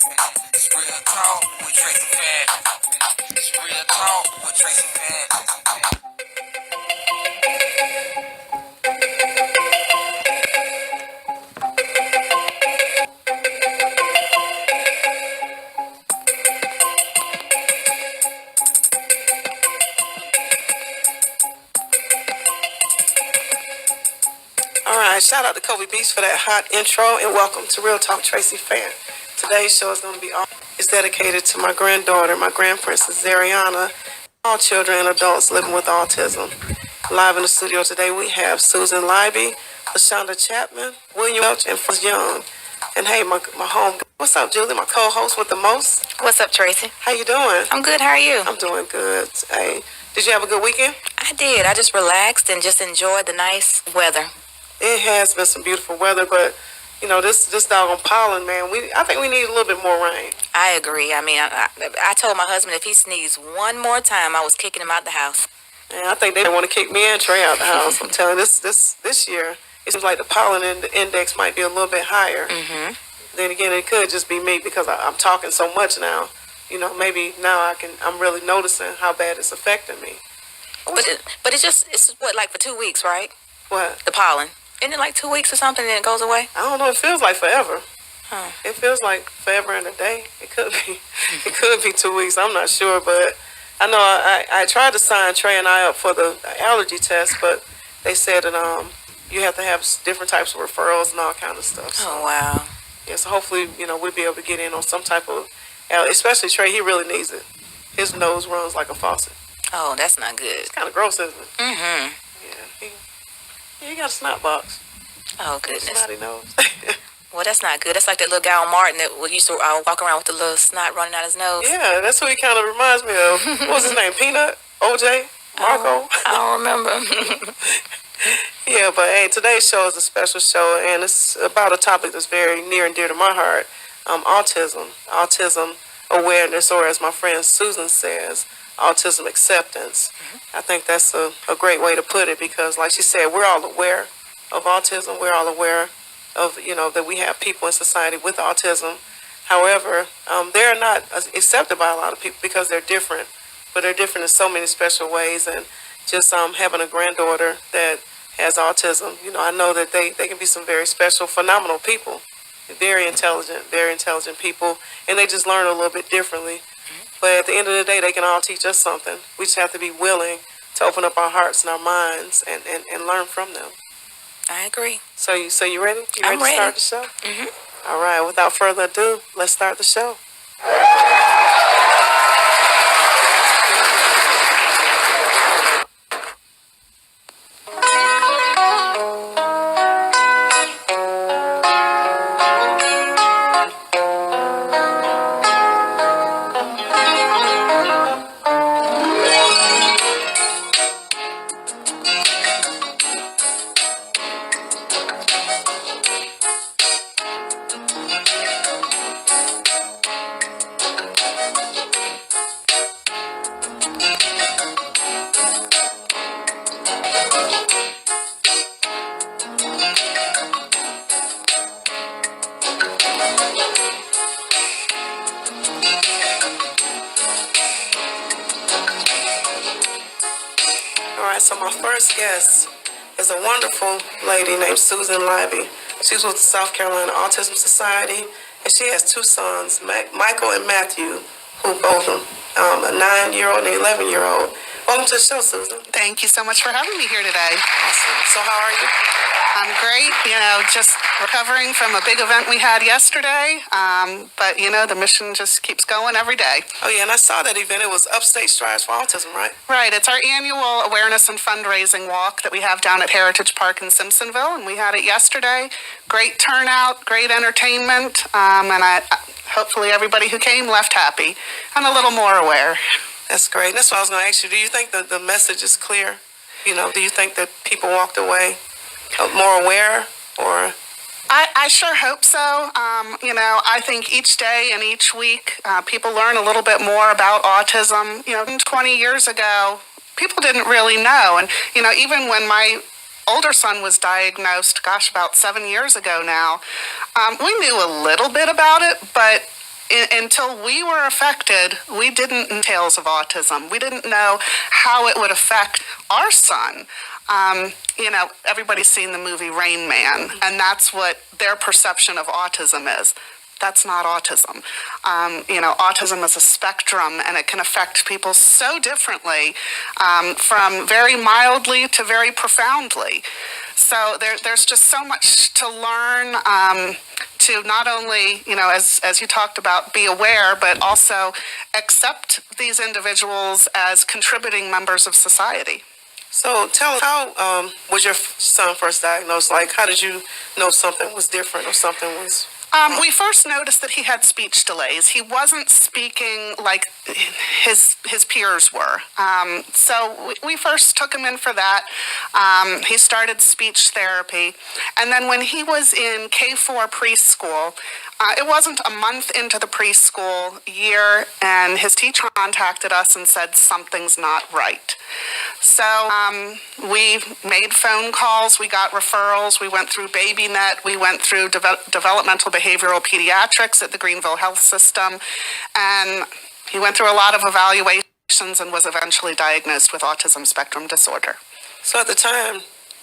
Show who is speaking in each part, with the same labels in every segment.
Speaker 1: It's real talk with Traci Fant. It's real talk with Traci Fant. All right, shout out to Kobe Beach for that hot intro, and welcome to Real Talk Traci Fant. Today's show is going to be dedicated to my granddaughter, my grandprincess Zairi, all children and adults living with autism. Live in the studio today, we have Susan Leiby, LaShonda Chapman, William Welch, and Franz Young. And hey, my home. What's up, Julie? My co-host with the most.
Speaker 2: What's up, Traci?
Speaker 1: How you doing?
Speaker 2: I'm good. How are you?
Speaker 1: I'm doing good. Hey, did you have a good weekend?
Speaker 2: I did. I just relaxed and just enjoyed the nice weather.
Speaker 1: It has been some beautiful weather, but you know this doggone pollen, man. I think we need a little bit more rain.
Speaker 2: I agree. I mean, I told my husband if he sneezed one more time, I was kicking him out the house.
Speaker 1: And I think they want to kick me and Trey out the house. I'm telling you, this year it seems like the pollen index might be a little bit higher.
Speaker 2: Mm-hmm.
Speaker 1: Then again, it could just be me because I'm talking so much now. You know, maybe now I'm really noticing how bad it's affecting me.
Speaker 2: But it's what, like for 2 weeks, right?
Speaker 1: What?
Speaker 2: The pollen. Isn't it like 2 weeks or something and then it goes away?
Speaker 1: I don't know. It feels like forever.
Speaker 2: Huh.
Speaker 1: It feels like forever and a day. It could be. It could be 2 weeks. I'm not sure, but I know I tried to sign Trey and I up for the allergy test, but they said that you have to have different types of referrals and all kind of stuff. So,
Speaker 2: oh wow.
Speaker 1: Yeah. So hopefully we'll be able to get in on some type of, especially Trey. He really needs it. His nose runs like a faucet.
Speaker 2: Oh, that's not good.
Speaker 1: It's kind of gross, isn't it?
Speaker 2: Mm-hmm.
Speaker 1: Yeah. He got a snot box.
Speaker 2: Oh goodness.
Speaker 1: Snotty nose.
Speaker 2: Well, that's not good. That's like that little guy on Martin that used to walk around with the little snot running out his nose.
Speaker 1: Yeah, that's who he kind of reminds me of. What was his name? Peanut? OJ? Marco?
Speaker 2: I don't remember.
Speaker 1: Yeah, but hey, today's show is a special show, and it's about a topic that's very near and dear to my heart. Autism. Autism awareness, or as my friend Susan says, autism acceptance. I think that's a great way to put it because, like she said, we're all aware of autism. We're all aware of, that we have people in society with autism. However, they're not accepted by a lot of people because they're different. But they're different in so many special ways. And just having a granddaughter that has autism, I know that they can be some very special, phenomenal people. Very intelligent people. And they just learn a little bit differently. But at the end of the day, they can all teach us something. We just have to be willing to open up our hearts and our minds and learn from them.
Speaker 2: I agree.
Speaker 1: So you ready?
Speaker 2: I'm ready.
Speaker 1: To start the show?
Speaker 2: Mm-hmm.
Speaker 1: All right. Without further ado, let's start the show. So my first guest is a wonderful lady named Susan Leiby. She's with the South Carolina Autism Society, and she has two sons, Michael and Matthew, who both a 9-year-old and an 11-year-old. Welcome to the show, Susan.
Speaker 3: Thank you so much for having me here today.
Speaker 1: Awesome. So how are you?
Speaker 3: I'm great. Just recovering from a big event we had yesterday. But the mission just keeps going every day.
Speaker 1: Oh, yeah, and I saw that event. It was Upstate Strides for Autism, right?
Speaker 3: Right. It's our annual awareness and fundraising walk that we have down at Heritage Park in Simpsonville, and we had it yesterday. Great turnout, great entertainment, and hopefully everybody who came left happy and a little more aware.
Speaker 1: That's great. That's what I was going to ask you. Do you think that the message is clear? Do you think that people walked away more aware, or?
Speaker 3: I sure hope so. I think each day and each week, people learn a little bit more about autism. 20 years ago, people didn't really know. And, even when my older son was diagnosed, about 7 years ago now, we knew a little bit about it, but until we were affected, we didn't know tales of autism. We didn't know how it would affect our son. Everybody's seen the movie Rain Man, and that's what their perception of autism is. That's not autism. Autism is a spectrum, and it can affect people so differently, from very mildly to very profoundly. So there's just so much to learn, to not only, as you talked about, be aware, but also accept these individuals as contributing members of society.
Speaker 1: So tell us, how was your son first diagnosed? Like, how did you know something was different or something was...
Speaker 3: We first noticed that he had speech delays. He wasn't speaking like his peers were. So we first took him in for that. He started speech therapy. And then when he was in K4 preschool, it wasn't a month into the preschool year, and his teacher contacted us and said something's not right. So we made phone calls, we got referrals, we went through BabyNet, we went through developmental behavioral pediatrics at the Greenville Health System, and he went through a lot of evaluations and was eventually diagnosed with autism spectrum disorder.
Speaker 1: So at the time,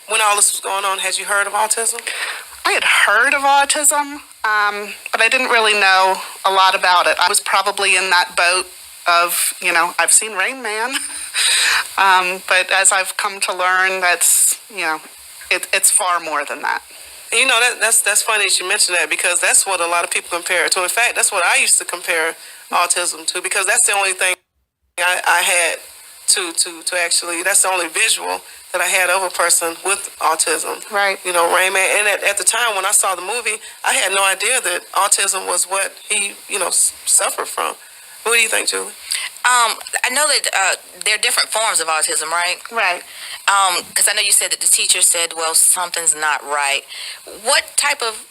Speaker 1: when all this was going on, had you heard of autism?
Speaker 3: I had heard of autism, but I didn't really know a lot about it. I was probably in that boat of, I've seen Rain Man. But as I've come to learn, that's, it's far more than that.
Speaker 1: That's funny that you mentioned that, because that's what a lot of people compare it to. In fact, that's what I used to compare autism to, because that's the only thing I had to actually, that's the only visual that I had of a person with autism.
Speaker 3: Right.
Speaker 1: Rain Man. And at the time when I saw the movie, I had no idea that autism was what he, suffered from. What do you think, Julie?
Speaker 2: I know that there are different forms of autism, right?
Speaker 3: Right.
Speaker 2: Because I know you said that the teacher said, well, something's not right. What type of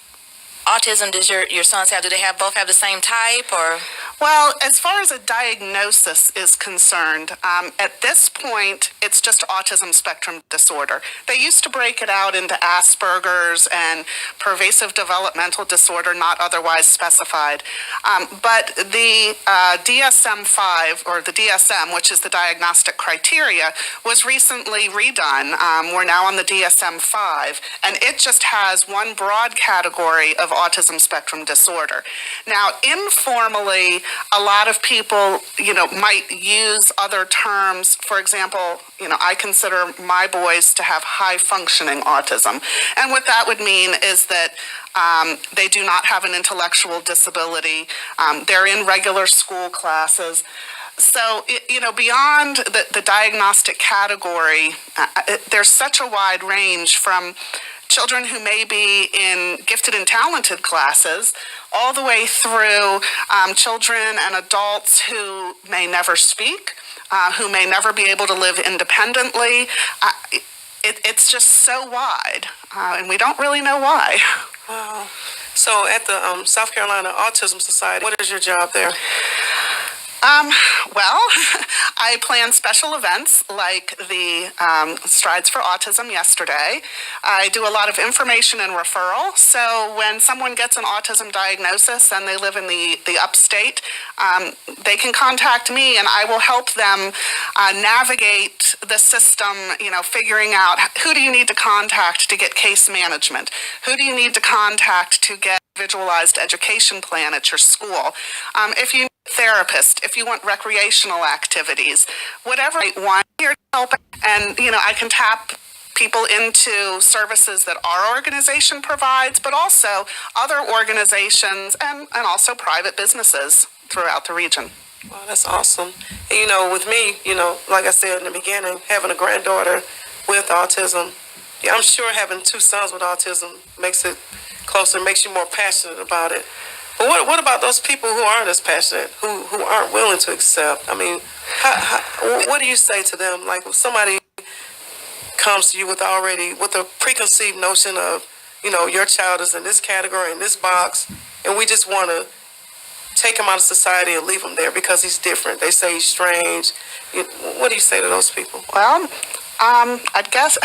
Speaker 2: autism does your sons have? Do they both have the same type, or?
Speaker 3: Well, as far as a diagnosis is concerned, at this point, it's just autism spectrum disorder. They used to break it out into Asperger's and pervasive developmental disorder, not otherwise specified. But the DSM-5, or the DSM, which is the diagnostic criteria, was recently redone. We're now on the DSM-5, and it just has one broad category of autism spectrum disorder. Now, informally, a lot of people, might use other terms. For example, I consider my boys to have high functioning autism. And what that would mean is that they do not have an intellectual disability. They're in regular school classes. So, beyond the diagnostic category, there's such a wide range from children who may be in gifted and talented classes, all the way through children and adults who may never speak, who may never be able to live independently. It's just so wide, and we don't really know why.
Speaker 1: Wow. So at the South Carolina Autism Society, what is your job there?
Speaker 3: Well, I plan special events like the Strides for Autism yesterday. I do a lot of information and referral. So when someone gets an autism diagnosis and they live in the upstate, they can contact me and I will help them navigate the system, figuring out who do you need to contact to get case management? Who do you need to contact to get a individualized education plan at your school? If you therapist, if you want recreational activities, whatever you want, here to help. And, I can tap people into services that our organization provides, but also other organizations and also private businesses throughout the region.
Speaker 1: Wow, that's awesome. And, with me, like I said in the beginning, having a granddaughter with autism, I'm sure having two sons with autism makes it closer, makes you more passionate about it. But what about those people who aren't as passionate, who aren't willing to accept? I mean, what do you say to them? Like, if somebody comes to you with a preconceived notion of, your child is in this category, in this box, and we just want to take him out of society and leave him there because he's different. They say he's strange. What do you say to those people?
Speaker 3: Well, I guess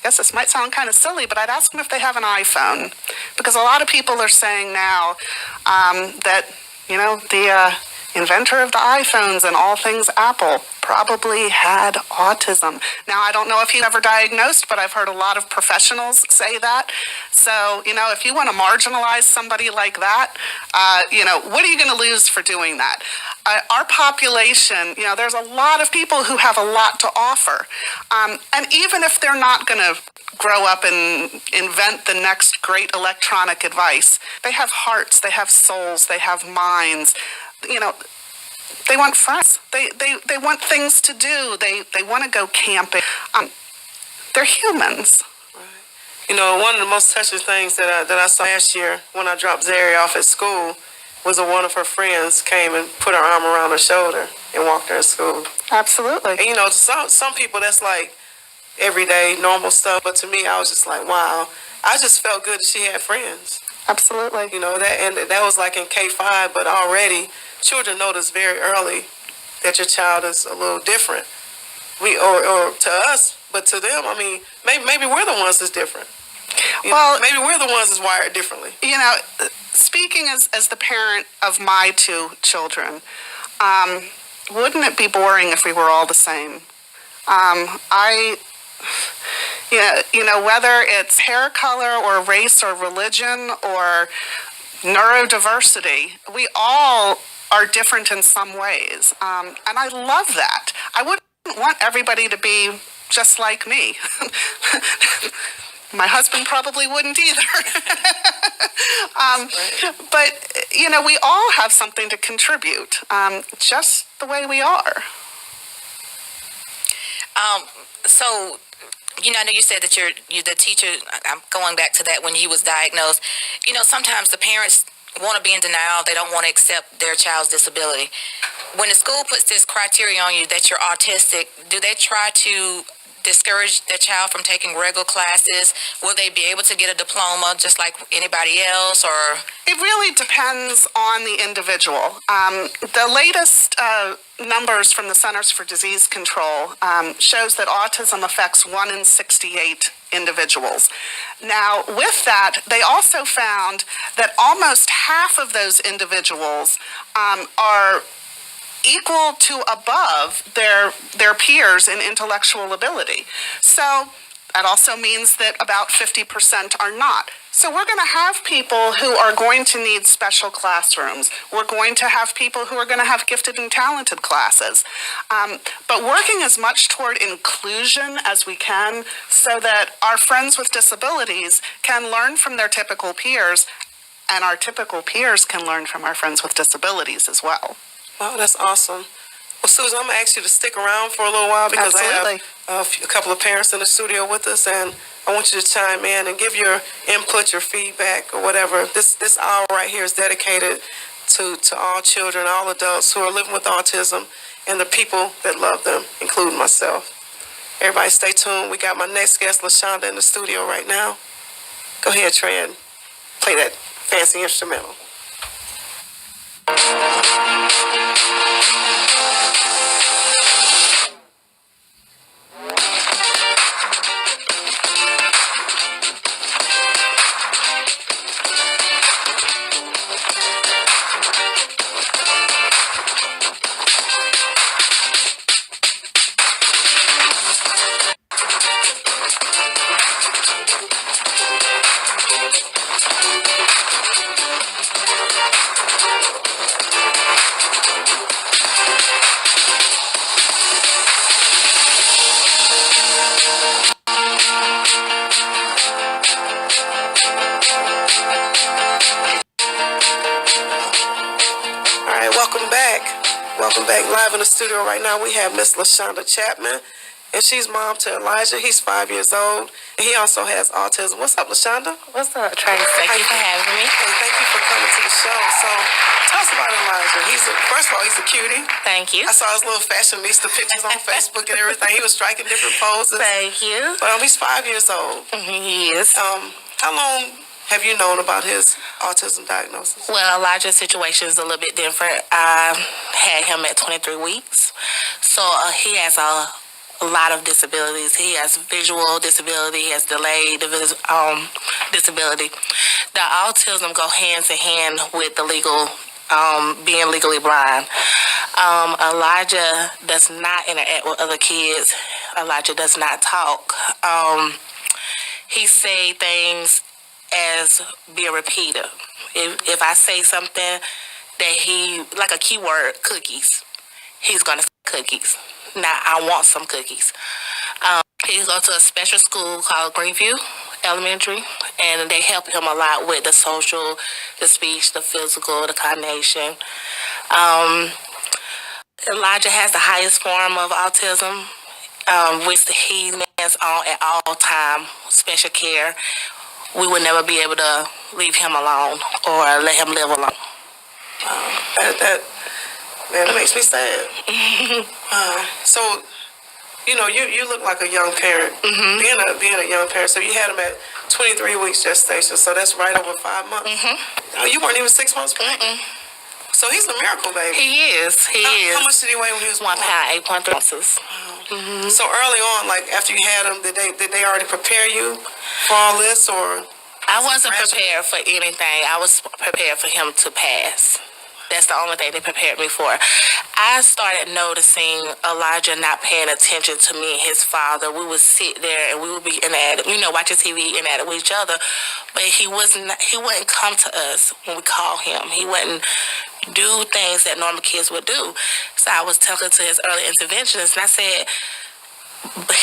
Speaker 3: this might sound kind of silly, but I'd ask them if they have an iPhone, because a lot of people are saying now that You know, the inventor of the iPhones and all things Apple probably had autism. Now, I don't know if he ever diagnosed, but I've heard a lot of professionals say that. So, you know, if you want to marginalize somebody like that, you know, what are you going to lose for doing that? Our population, you know, there's a lot of people who have a lot to offer. And even if they're not going to grow up and invent the next great electronic device, they have hearts, they have souls, they have minds. You know, they want friends. They want things to do. They want to go camping. They're humans.
Speaker 1: You know, one of the most touching things that I saw last year when I dropped Zairi off at school was one of her friends came and put her arm around her shoulder and walked her to school.
Speaker 3: Absolutely.
Speaker 1: And, you know, some people that's like everyday normal stuff, but to me, I was just like, wow. I just felt good that she had friends.
Speaker 3: Absolutely.
Speaker 1: You know, that was like in K-5, but already children notice very early that your child is a little different. Or to us, but to them, I mean, maybe we're the ones that's different.
Speaker 3: Well,
Speaker 1: maybe we're the ones that's wired differently.
Speaker 3: You know, speaking as the parent of my two children, wouldn't it be boring if we were all the same? You know, whether it's hair color or race or religion or neurodiversity, we all are different in some ways. And I love that. I wouldn't want everybody to be just like me. My husband probably wouldn't either. But, you know, we all have something to contribute, just the way we are.
Speaker 2: So, you know, I know you said that you're the teacher. I'm going back to that when he was diagnosed. You know, sometimes the parents want to be in denial. They don't want to accept their child's disability. When the school puts this criteria on you that you're autistic, do they try to discourage their child from taking regular classes? Will they be able to get a diploma just like anybody else, or?
Speaker 3: It really depends on the individual. The latest numbers from the Centers for Disease Control shows that autism affects 1 in 68 individuals. Now, with that, they also found that almost half of those individuals are equal to above their peers in intellectual ability. So that also means that about 50% are not. So we're going to have people who are going to need special classrooms. We're going to have people who are going to have gifted and talented classes. But working as much toward inclusion as we can so that our friends with disabilities can learn from their typical peers, and our typical peers can learn from our friends with disabilities as well.
Speaker 1: Oh, that's awesome. Well, Susan, I'm going to ask you to stick around for a little while because
Speaker 3: Absolutely.
Speaker 1: I have a couple of parents in the studio with us, and I want you to chime in and give your input, your feedback, or whatever. This hour right here is dedicated to all children, all adults who are living with autism, and the people that love them, including myself. Everybody stay tuned. We got my next guest, LaShonda, in the studio right now. Go ahead, Trey, and play that fancy instrumental. Welcome back. Live in the studio right now, we have Miss LaShonda Chapman, and she's mom to Elijah. He's 5 years old, and he also has autism. What's up, LaShonda?
Speaker 4: What's up, Tracy? Thank you for having me.
Speaker 1: Hey, thank you for coming to the show. So, tell us about Elijah. First of all, he's a cutie.
Speaker 4: Thank you.
Speaker 1: I saw his little fashionista pictures on Facebook and everything. He was striking different poses.
Speaker 4: Thank you.
Speaker 1: But he's 5 years old.
Speaker 4: He is.
Speaker 1: How long have you known about his autism diagnosis?
Speaker 4: Well, Elijah's situation is a little bit different. I had him at 23 weeks. So he has a lot of disabilities. He has visual disability. He has delayed disability. The autism go hand in hand with the legal being legally blind. Elijah does not interact with other kids. Elijah does not talk. He say things as be a repeater. If I say something that he, like a keyword, cookies, he's going to say cookies. Now, I want some cookies. He goes to a special school called Greenview Elementary, and they help him a lot with the social, the speech, the physical, the coordination. Elijah has the highest form of autism, which he lands on at all time, special care. We would never be able to leave him alone or let him live alone.
Speaker 1: That makes me sad. So, you know, you look like a young parent. Being a young parent, so you had him at 23 weeks gestation, so that's right over 5 months. You weren't even 6 months pregnant. So he's a miracle baby.
Speaker 4: He is.
Speaker 1: How much did he weigh when he was
Speaker 4: 1
Speaker 1: born?
Speaker 4: pound, 8.3 ounces.
Speaker 1: So early on, like after you had him, did they already prepare you for all this, or?
Speaker 4: I wasn't prepared for anything. I was prepared for him to pass. That's the only thing they prepared me for. I started noticing Elijah not paying attention to me and his father. We would sit there and we would be watching TV and at with each other. But he wouldn't come to us when we call him. He wouldn't do things that normal kids would do. So I was talking to his early interventionists, and I said,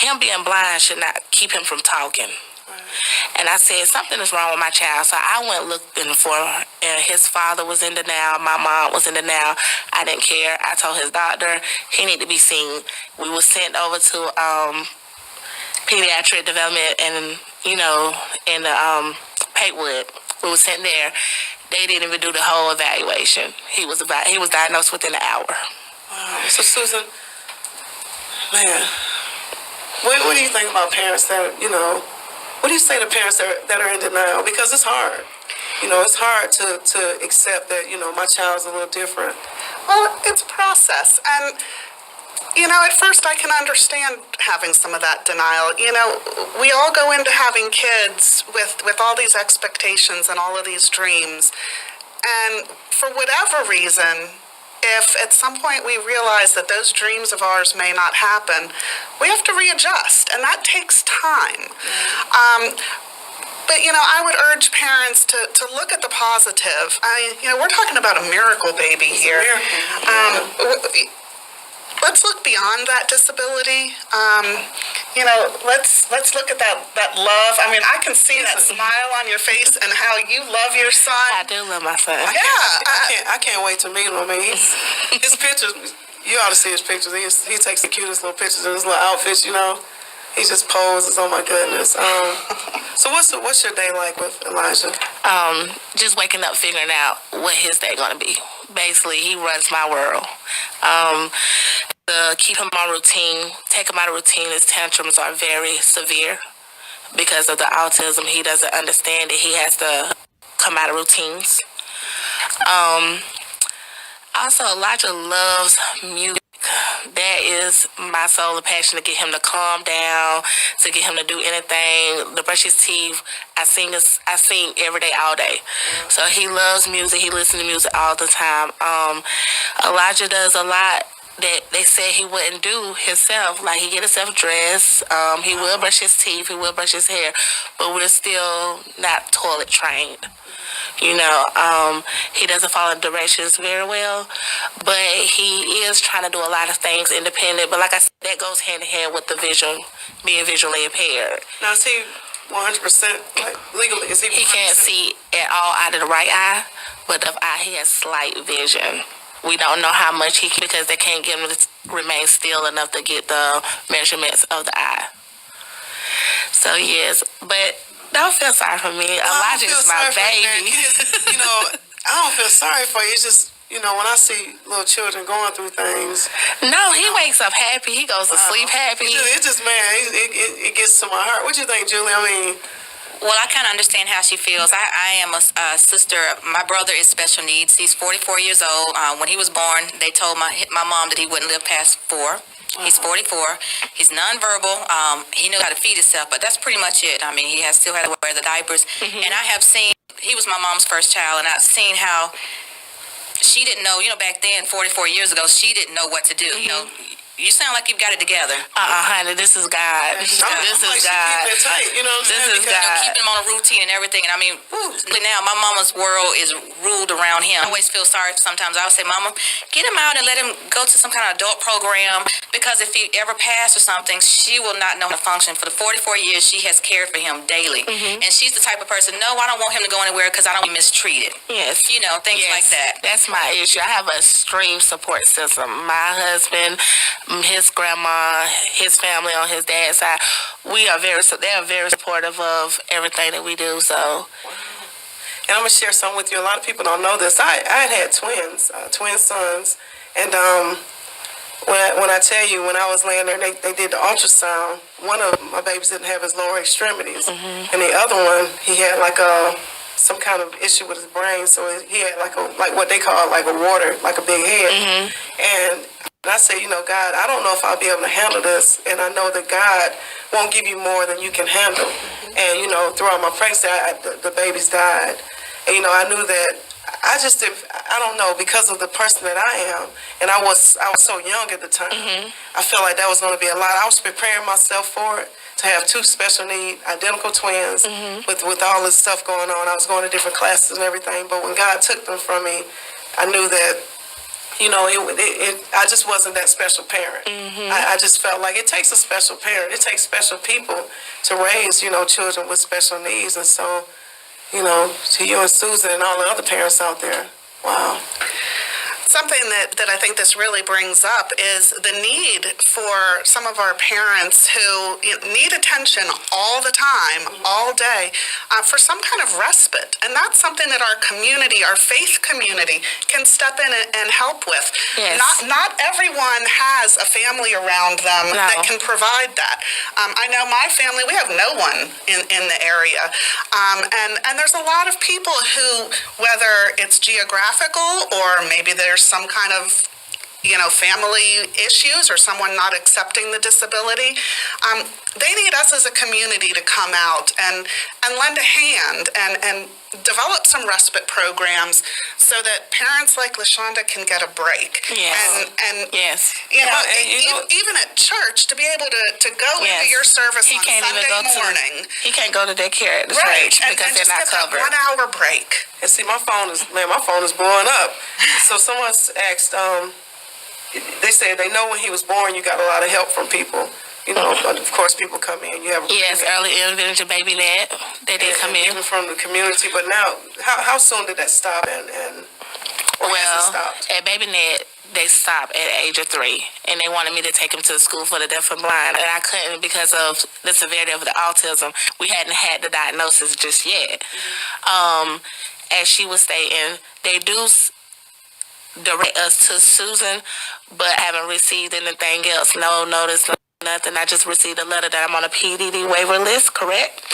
Speaker 4: him being blind should not keep him from talking. And I said, something is wrong with my child. So I went looking for her, and his father was in denial. My mom was in denial. I didn't care. I told his doctor he needed to be seen. We were sent over to pediatric development and, in the Patewood. We were sent there. They didn't even do the whole evaluation. He was diagnosed within an hour.
Speaker 1: Wow. So Susan, man, what do you think about parents that, what do you say to parents that are in denial? Because it's hard. It's hard to accept that, my child's a little different.
Speaker 3: Well, it's a process. And, at first I can understand having some of that denial. We all go into having kids with all these expectations and all of these dreams. And for whatever reason, if at some point we realize that those dreams of ours may not happen, we have to readjust, and that takes time. But, I would urge parents to look at the positive. We're talking about a miracle baby here. Let's look beyond that disability. Let's look at that love. I can see that smile on your face and how you love your son.
Speaker 4: I do love my son.
Speaker 1: I can't wait to meet him. His pictures, you ought to see his pictures. He takes the cutest little pictures in his little outfits, He just poses. Oh my goodness. So what's your day like with Elijah?
Speaker 4: Just waking up, figuring out what his day gonna be. Basically, he runs my world. To keep him on routine, take him out of routine, his tantrums are very severe because of the autism. He doesn't understand that he has to come out of routines. Also, Elijah loves music. That is my sole passion, to get him to calm down, to get him to do anything, to brush his teeth. I sing every day, all day. So he loves music. He listens to music all the time. Elijah does a lot that they said he wouldn't do himself. Like, he get himself dressed. He will brush his teeth. He will brush his hair. But we're still not toilet trained. He doesn't follow directions very well, but he is trying to do a lot of things independent. But like I said, that goes hand in hand with being visually impaired.
Speaker 1: Now, is he 100% legally? Is he?
Speaker 4: He can't see at all out of the right eye, but the eye, he has slight vision. We don't know how much because they can't get him to remain still enough to get the measurements of the eye. So yes, but don't feel sorry for me. Elijah is my baby.
Speaker 1: I don't feel sorry for you. It's just, when I see little children going through things.
Speaker 4: No, he wakes up happy. He goes to sleep happy.
Speaker 1: It just, man, it gets to my heart. What do you think, Julie?
Speaker 2: Well, I kind of understand how she feels. I am a sister. My brother is special needs. He's 44 years old. When he was born, they told my mom that he wouldn't live past 4. He's 44. He's nonverbal. He knows how to feed himself, but that's pretty much it. He still had to wear the diapers. And I have seen, he was my mom's first child, and I've seen how she didn't know, back then, 44 years ago, she didn't know what to do. You sound like you've got it together.
Speaker 4: Honey, this is God. This is God.
Speaker 1: Keep it tight, you know what I'm saying?
Speaker 4: This is God.
Speaker 2: Keeping him on a routine and everything. And I mean, now my mama's world is ruled around him. I always feel sorry sometimes. I would say, Mama, get him out and let him go to some kind of adult program, because if he ever passed or something, she will not know how to function. For the 44 years, she has cared for him daily. And she's the type of person, no, I don't want him to go anywhere because I don't want to be mistreated.
Speaker 4: Yes.
Speaker 2: Things like that.
Speaker 4: That's my issue. I have an extreme support system. My husband, his grandma, his family on his dad's side, they're very supportive of everything that we do. So,
Speaker 1: and I'm gonna share something with you. A lot of people don't know this. I had twins, twin sons, and when I tell you, when I was laying there, they did the ultrasound. One of my babies didn't have his lower extremities, and the other one, he had like some kind of issue with his brain, so he had like what they call like a water, like a big head. And I say, God, I don't know if I'll be able to handle this, and I know that God won't give you more than you can handle. And throughout my pregnancy, the babies died, and I knew that I just did. I don't know, because of the person that I am, and I was so young at the time. I felt like that was going to be a lot. I was preparing myself for it, to have two special need, identical twins, with all this stuff going on. I was going to different classes and everything, but when God took them from me, I knew that, I just wasn't that special parent. I just felt like it takes a special parent. It takes special people to raise, children with special needs. And so, to you and Susan and all the other parents out there, wow.
Speaker 3: Something that I think this really brings up is the need for some of our parents who need attention all the time, all day, for some kind of respite. And that's something that our community, our faith community, can step in and help with.
Speaker 4: Yes.
Speaker 3: Not everyone has a family around them that can provide that. I know my family, we have no one in the area. And there's a lot of people who, whether it's geographical or maybe there's some kind of family issues or someone not accepting the disability, they need us as a community to come out and lend a hand and develop some respite programs so that parents like LaShonda can get a break.
Speaker 4: Yes.
Speaker 3: And
Speaker 4: yes.
Speaker 3: Even at church, to be able to go into your service on Sunday morning.
Speaker 4: He can't go to daycare at the
Speaker 3: Right,
Speaker 4: church because they're not covered.
Speaker 3: 1 hour break.
Speaker 1: And see, my phone is blowing up. So someone asked, they said they know when he was born, you got a lot of help from people. Of course, people come in. You have
Speaker 4: early intervention baby net. They did come in.
Speaker 1: Even from the community. But now, how soon did that stop? And has it stopped?
Speaker 4: At baby net, they stopped at the age of 3, and they wanted me to take him to the school for the deaf and blind, and I couldn't because of the severity of the autism. We hadn't had the diagnosis just yet. As she was stating, they do direct us to Susan, but haven't received anything else. No notice, nothing. I just received a letter that I'm on a PDD waiver list, correct?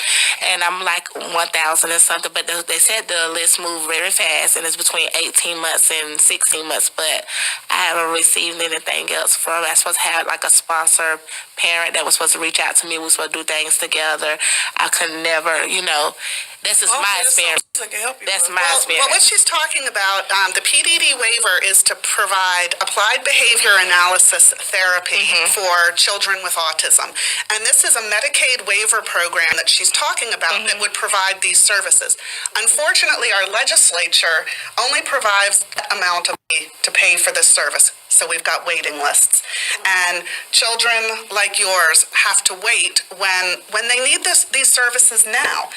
Speaker 4: And I'm like 1,000 and something, but they said the list moved very fast, and it's between 18 months and 16 months, but I haven't received anything else from it. I was supposed to have like a sponsor parent that was supposed to reach out to me. We were supposed to do things together. I could never, this is my experience. That's my experience.
Speaker 3: Well, what she's talking about, the PDD waiver is to provide applied behavior analysis therapy for children with autism. And this is a Medicaid waiver program that she's talking about that would provide these services. Unfortunately, our legislature only provides that amount of money to pay for this service. So we've got waiting lists. And children like yours have to wait when they need these services now.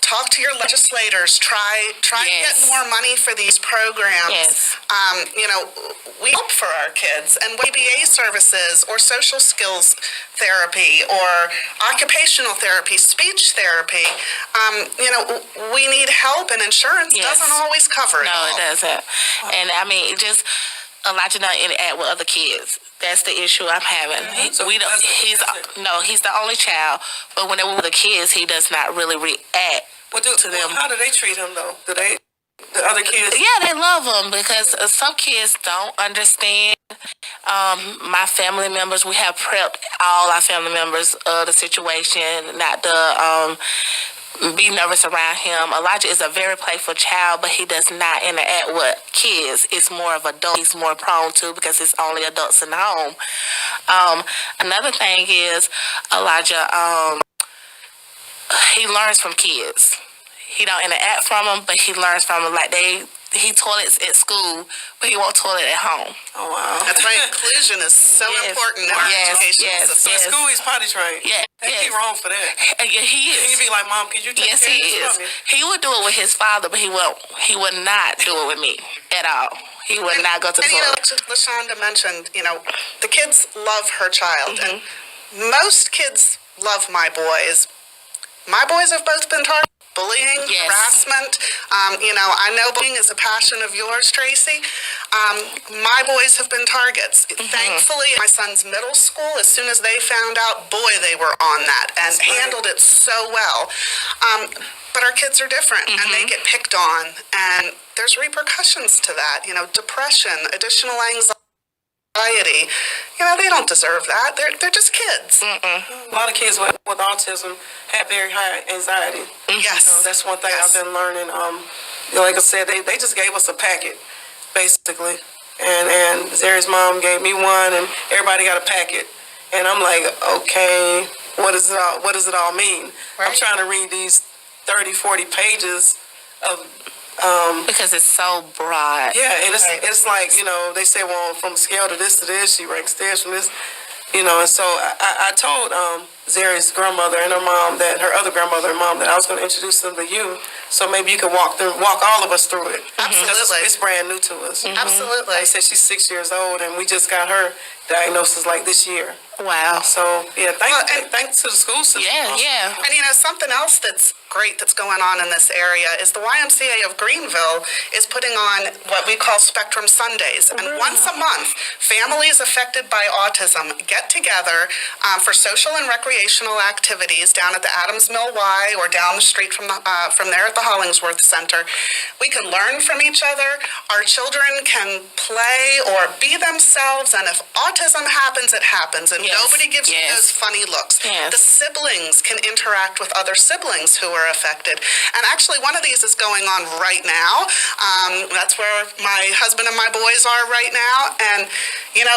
Speaker 3: Talk to your legislators. Try to get more money for these programs.
Speaker 4: Yes.
Speaker 3: We hope for our kids, and YBA services or social skills therapy or occupational therapy, speech therapy. We need help, and insurance doesn't always cover it.
Speaker 4: No, it doesn't. And I mean, it just Elijah not interact with other kids. That's the issue I'm having.
Speaker 1: So
Speaker 4: he's the only child, but whenever with the kids, he does not really react to them.
Speaker 1: How do they treat him though? The other kids?
Speaker 4: Yeah, they love him because some kids don't understand. My family members, we have prepped all our family members of the situation, not the be nervous around him. Elijah is a very playful child, but he does not interact with kids. It's more of adults he's more prone to because it's only adults in the home. Another thing is Elijah, he learns from kids. He don't interact from them, but he learns from them. Like he toilets at school, but he won't toilet at home.
Speaker 1: Oh, wow.
Speaker 3: That's right. Inclusion is so important in our education system.
Speaker 1: So at school, he's potty trained.
Speaker 4: Yeah,
Speaker 1: He wrong for that.
Speaker 4: Yeah, he is.
Speaker 1: And you'd be like, Mom, could you take
Speaker 4: Yes,
Speaker 1: care
Speaker 4: he
Speaker 1: of this
Speaker 4: is.
Speaker 1: for me?
Speaker 4: He would do it with his father, but he would not do it with me at all. He would not go to the
Speaker 3: And,
Speaker 4: toilet.
Speaker 3: like LaShonda mentioned, the kids love her child. And most kids love my boys. My boys have both been targeted. Bullying,
Speaker 4: Yes.
Speaker 3: harassment. I know bullying is a passion of yours, Traci. My boys have been targets. Thankfully, my son's middle school, as soon as they found out, boy, they were on that and handled it so well. But our kids are different, and they get picked on, and there's repercussions to that. Depression, additional anxiety. They don't deserve that. They're just kids.
Speaker 1: A lot of kids with autism have very high anxiety.
Speaker 3: Yes.
Speaker 1: That's one thing
Speaker 3: Yes.
Speaker 1: I've been learning. Like I said, they just gave us a packet, basically. And Zairi's mom gave me one, and everybody got a packet. And I'm like, okay, what does it all mean? I'm
Speaker 3: Right.
Speaker 1: trying to read these 30, 40 pages of
Speaker 4: Because it's so broad.
Speaker 1: yeah, and it's like, they say, well, from a scale to this, she ranks this from this, and so I told Zairi's grandmother and her mom, that her other grandmother and mom, that I was going to introduce them to you, so maybe you could walk all of us through it.
Speaker 3: Absolutely.
Speaker 1: Because it's brand new to us.
Speaker 3: Absolutely.
Speaker 1: Like I said, she's 6 years old, and we just got her diagnosis like this year.
Speaker 4: Wow.
Speaker 1: So, yeah, thanks to the school system.
Speaker 4: Yeah.
Speaker 3: And something else that's great that's going on in this area is the YMCA of Greenville is putting on what we call Spectrum Sundays. And once a month, families affected by autism get together for social and recreational activities down at the Adams Mill Y or down the street from there at the Hollingsworth Center. We can learn from each other. Our children can play or be themselves. And if autism happens, it happens. And
Speaker 4: Yes.
Speaker 3: nobody gives you
Speaker 4: Yes.
Speaker 3: those funny looks.
Speaker 4: Yes.
Speaker 3: The siblings can interact with other siblings who are affected. And actually, one of these is going on right now. That's where my husband and my boys are right now. And,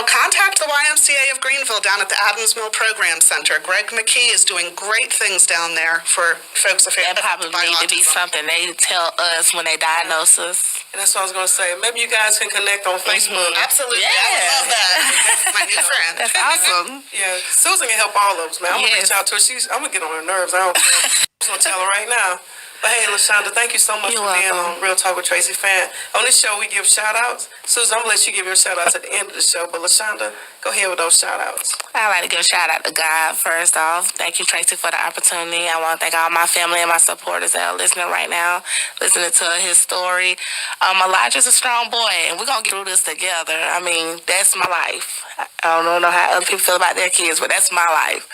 Speaker 3: contact the YMCA of Greenville down at the Adams Mill Program Center. Greg McKee is doing great things down there for folks
Speaker 4: That
Speaker 3: affected
Speaker 4: probably
Speaker 3: by
Speaker 4: need to be
Speaker 3: autism.
Speaker 4: something they tell us when they diagnose us.
Speaker 1: And that's what I was going to say. Maybe you guys can connect on Facebook.
Speaker 3: Absolutely.
Speaker 4: Yeah.
Speaker 3: I would love that. That's my new friend.
Speaker 4: That's awesome.
Speaker 1: Yeah, Susan can help all of us, man. I'm going to
Speaker 4: Yes.
Speaker 1: reach out to her. I'm going to get on her nerves. I don't care. I'm just going to tell her right now. But hey, LaShonda, thank you so much
Speaker 4: You're
Speaker 1: for being
Speaker 4: welcome.
Speaker 1: on Real Talk with Traci Fant. On this show, we give shout-outs. Susan, I'm going to let you give your shout-outs at the end of the show. But LaShonda, go ahead with those shout-outs.
Speaker 4: I'd like to give a shout out to God first off. Thank you, Traci, for the opportunity. I want to thank all my family and my supporters that are listening right now, listening to his story. Elijah's a strong boy, and we're going to get through this together. I mean, that's my life. I don't know how other people feel about their kids, but that's my life.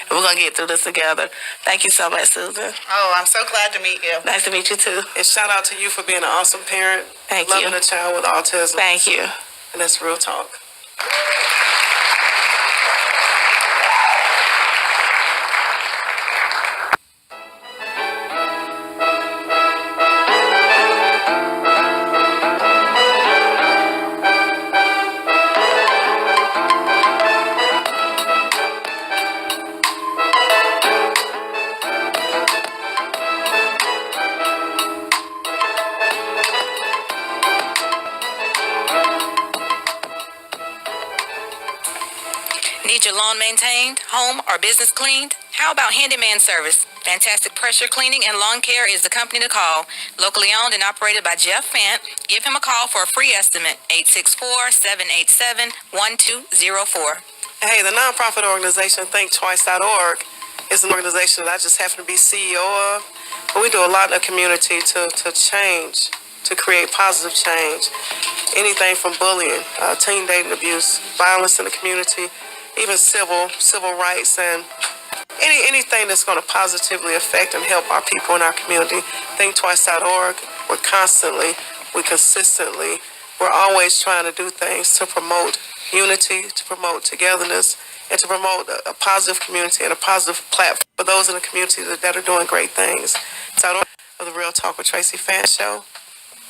Speaker 4: And we're going to get through this together. Thank you so much, Susan.
Speaker 3: Oh, I'm so glad to meet you.
Speaker 4: Nice to meet you, too.
Speaker 1: And shout-out to you for being an awesome parent.
Speaker 4: Thank you.
Speaker 1: Loving a child with autism.
Speaker 4: Thank you.
Speaker 1: And that's Real Talk.
Speaker 2: Need your lawn maintained, home or business cleaned? How about handyman service? Fantastic Pressure Cleaning and Lawn Care is the company to call. Locally owned and operated by Jeff Fant. Give him a call for a free estimate, 864-787-1204.
Speaker 1: Hey, the nonprofit organization ThinkTwice.org is an organization that I just happen to be CEO of. But we do a lot in the community to change, to create positive change. Anything from bullying, teen dating abuse, violence in the community, even civil rights, and anything that's going to positively affect and help our people in our community. ThinkTwice.org. We're consistently, we're always trying to do things to promote unity, to promote togetherness, and to promote a positive community and a positive platform for those in the community that are doing great things. So I don't of the Real Talk with Traci Fant show.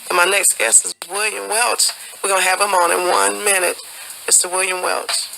Speaker 1: And my next guest is William Welch. We're going to have him on in 1 minute. Mr. William Welch.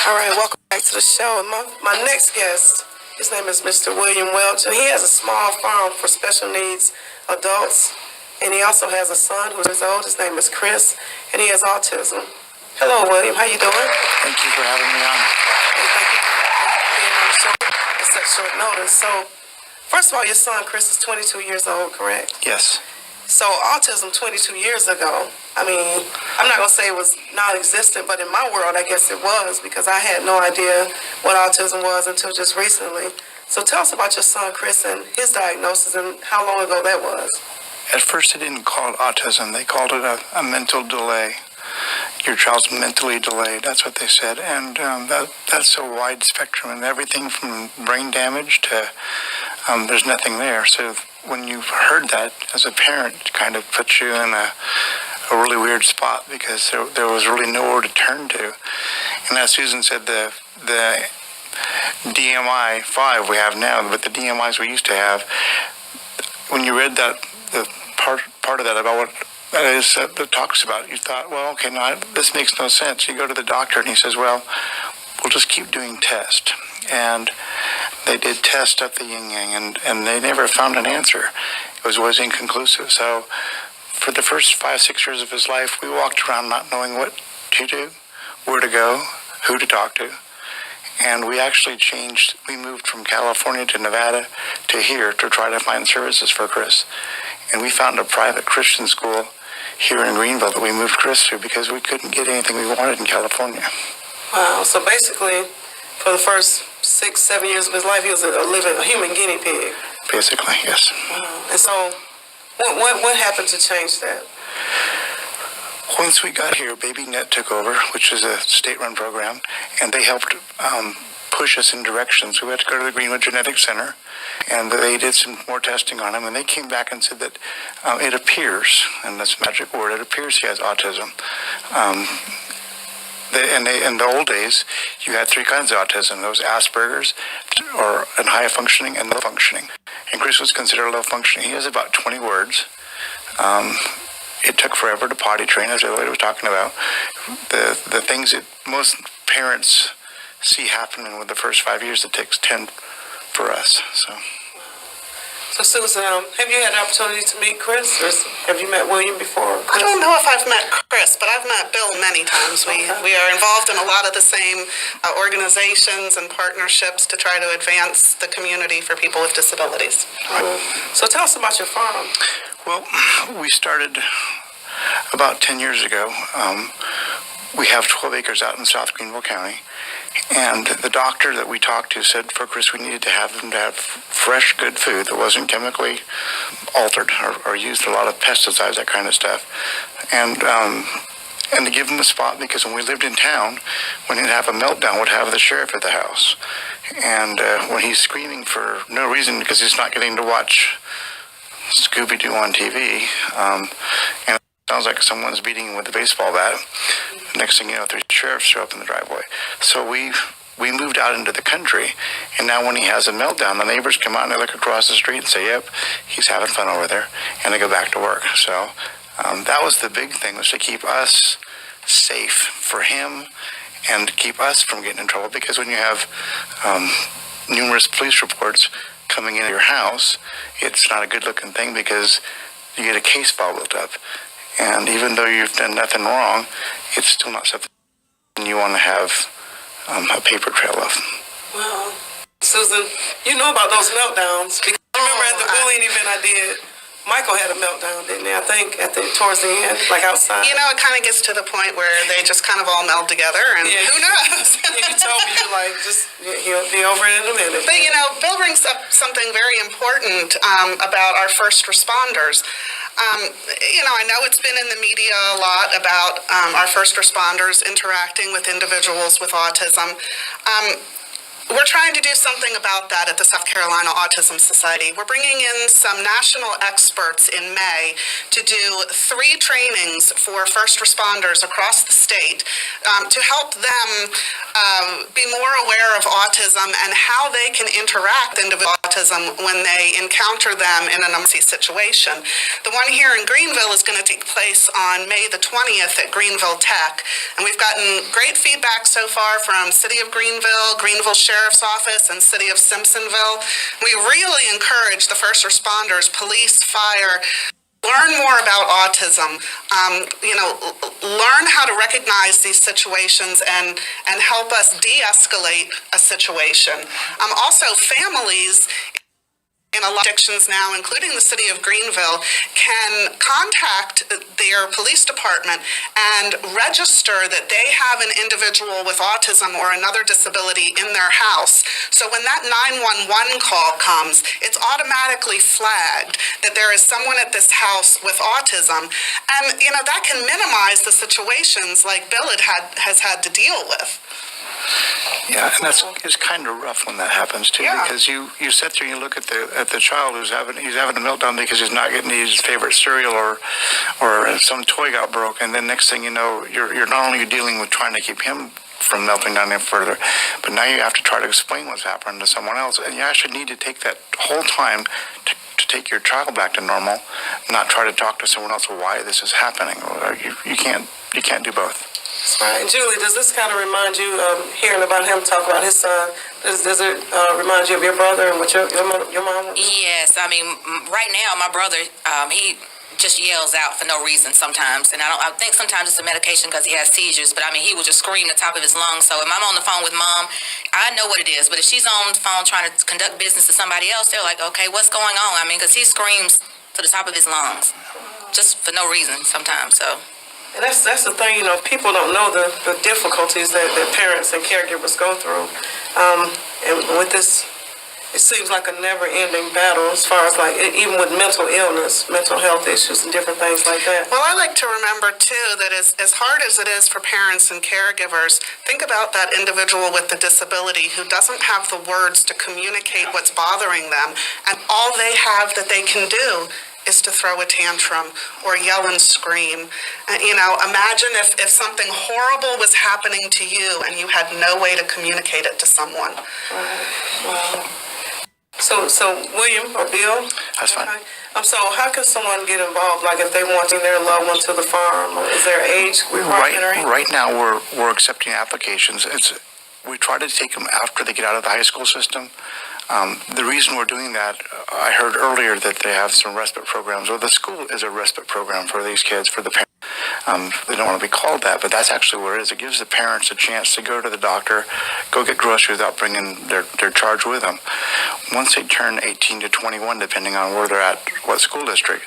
Speaker 1: All right, welcome back to the show. And my next guest, his name is Mr. William Welch, and he has a small farm for special needs adults. And he also has a son who is old. His name is Chris, and he has autism. Hello, William. How you doing?
Speaker 5: Thank you for having me on.
Speaker 1: Hey, thank you for being on the show at such short notice. So, first of all, your son Chris is 22 years old, correct?
Speaker 5: Yes.
Speaker 1: So autism 22 years ago, I mean, I'm not going to say it was non-existent, but in my world, I guess it was, because I had no idea what autism was until just recently. So tell us about your son, Chris, and his diagnosis and how long ago that was.
Speaker 5: At first, they didn't call it autism. They called it a mental delay. Your child's mentally delayed. That's what they said. And that's a wide spectrum, and everything from brain damage to there's nothing there. So when you heard that as a parent, it kind of puts you in a really weird spot, because there was really nowhere to turn to. And as Susan said, the DMI-5 we have now, but the DMIs we used to have, when you read that, the part of that about what that is that talks about, you thought, well, okay, now this makes no sense. You go to the doctor and he says, well, we'll just keep doing tests. And they did tests at the yin-yang, and they never found an answer. It was always inconclusive. So for the first 5-6 years of his life, we walked around not knowing what to do, where to go, who to talk to. And we actually changed. We moved from California to Nevada to here to try to find services for Chris. And we found a private Christian school here in Greenville that we moved Chris to, because we couldn't get anything we wanted in California.
Speaker 1: Wow. So basically, for the first 6-7 years of his life, he was a human guinea pig.
Speaker 5: Basically, yes.
Speaker 1: Wow. And so what happened to change that?
Speaker 5: Once we got here, BabyNet took over, which is a state-run program, and they helped push us in directions. We had to go to the Greenwood Genetics Center, and they did some more testing on him, and they came back and said that it appears, and that's a magic word, it appears he has autism. In the old days, you had 3 kinds of autism. There was Asperger's, or high functioning, and low functioning. And Chris was considered low functioning. He has about 20 words. It took forever to potty train, as everybody was talking about. The things that most parents see happening with the first 5 years, it takes 10 for us.
Speaker 1: So Susan, have you had the opportunity to meet Chris, or have you met William before?
Speaker 3: I don't know if I've met Chris, but I've met Bill many times. We are involved in a lot of the same organizations and partnerships to try to advance the community for people with disabilities.
Speaker 1: So tell us about your farm.
Speaker 5: Well, we started about 10 years ago. We have 12 acres out in South Greenville County. And the doctor that we talked to said for Chris we needed to have him to have fresh, good food that wasn't chemically altered or used a lot of pesticides, that kind of stuff. And to give him a spot, because when we lived in town, when he'd have a meltdown, we'd have the sheriff at the house. And when he's screaming for no reason because he's not getting to watch Scooby-Doo on TV, and it sounds like someone's beating him with a baseball bat. Next thing you know, 3 sheriffs show up in the driveway. So we moved out into the country, and now when he has a meltdown, the neighbors come out and they look across the street and say, yep, he's having fun over there, and they go back to work. So that was the big thing, was to keep us safe for him and to keep us from getting in trouble, because when you have numerous police reports coming into your house, it's not a good-looking thing, because you get a case file built up. And even though you've done nothing wrong, it's still not something you want to have a paper trail of.
Speaker 1: Well, Susan, you know about those meltdowns, because I remember at the bullying event I did Michael had a meltdown, didn't he? I think towards the end, like outside.
Speaker 3: You know, it kind of gets to the point where they just kind of all meld together, and
Speaker 1: Yeah,
Speaker 3: who knows?
Speaker 1: You told me, you're like, just, he'll be over it in a minute.
Speaker 3: But, you know, Bill brings up something very important about our first responders. You know, I know it's been in the media a lot about our first responders interacting with individuals with autism. We're trying to do something about that at the South Carolina Autism Society. We're bringing in some national experts in May to do 3 trainings for first responders across the state to help them be more aware of autism and how they can interact with individuals with autism when they encounter them in an emergency situation. The one here in Greenville is going to take place on May the 20th at Greenville Tech, and we've gotten great feedback so far from City of Greenville, Greenville Sheriff's Office, and City of Simpsonville. We really encourage the first responders, police, fire, learn more about autism, you know, learn how to recognize these situations and help us de-escalate a situation. Also, families in a lot of jurisdictions now, including the City of Greenville, can contact their police department and register that they have an individual with autism or another disability in their house. So when that 911 call comes, it's automatically flagged that there is someone at this house with autism. And, you know, that can minimize the situations like Bill has had to deal with.
Speaker 5: Yeah, and it's kind of rough when that happens too,
Speaker 3: Yeah.
Speaker 5: because you sit there and you look at the child he's having a meltdown because he's not getting his favorite cereal or some toy got broke, and then next thing you know, you're not only dealing with trying to keep him from melting down any further, but now you have to try to explain what's happening to someone else, and you actually need to take that whole time to take your child back to normal, not try to talk to someone else why this is happening. You can't do both.
Speaker 1: Right. And Julie, does this kind of remind you, hearing about him talk about his son, does it remind you of your brother and what your mom?
Speaker 2: Yes, I mean, right now my brother, he just yells out for no reason sometimes, and I think sometimes it's a medication because he has seizures. But I mean, he will just scream at the top of his lungs. So if I'm on the phone with mom, I know what it is. But if she's on the phone trying to conduct business to somebody else, they're like, okay, what's going on? I mean, because he screams to the top of his lungs, just for no reason sometimes. So.
Speaker 1: And that's the thing, you know, people don't know the difficulties that parents and caregivers go through. And with this, it seems like a never-ending battle as far as like, even with mental illness, mental health issues and different things like that.
Speaker 3: Well, I like to remember, too, that as hard as it is for parents and caregivers, think about that individual with the disability who doesn't have the words to communicate what's bothering them, and all they have that they can do is to throw a tantrum or yell and scream. You know, imagine if something horrible was happening to you and you had no way to communicate it to someone.
Speaker 1: Wow. So William or Bill?
Speaker 5: That's fine.
Speaker 1: Okay. So how can someone get involved? Like if they want to bring their loved one to the farm, is there an age requirement?
Speaker 5: Right now we're accepting applications. We try to take them after they get out of the high school system. The reason we're doing that, I heard earlier that they have some respite programs. Well, the school is a respite program for these kids, for the parents. They don't want to be called that, but that's actually what it is. It gives the parents a chance to go to the doctor, go get groceries without bringing their charge with them. Once they turn 18 to 21, depending on where they're at, what school district,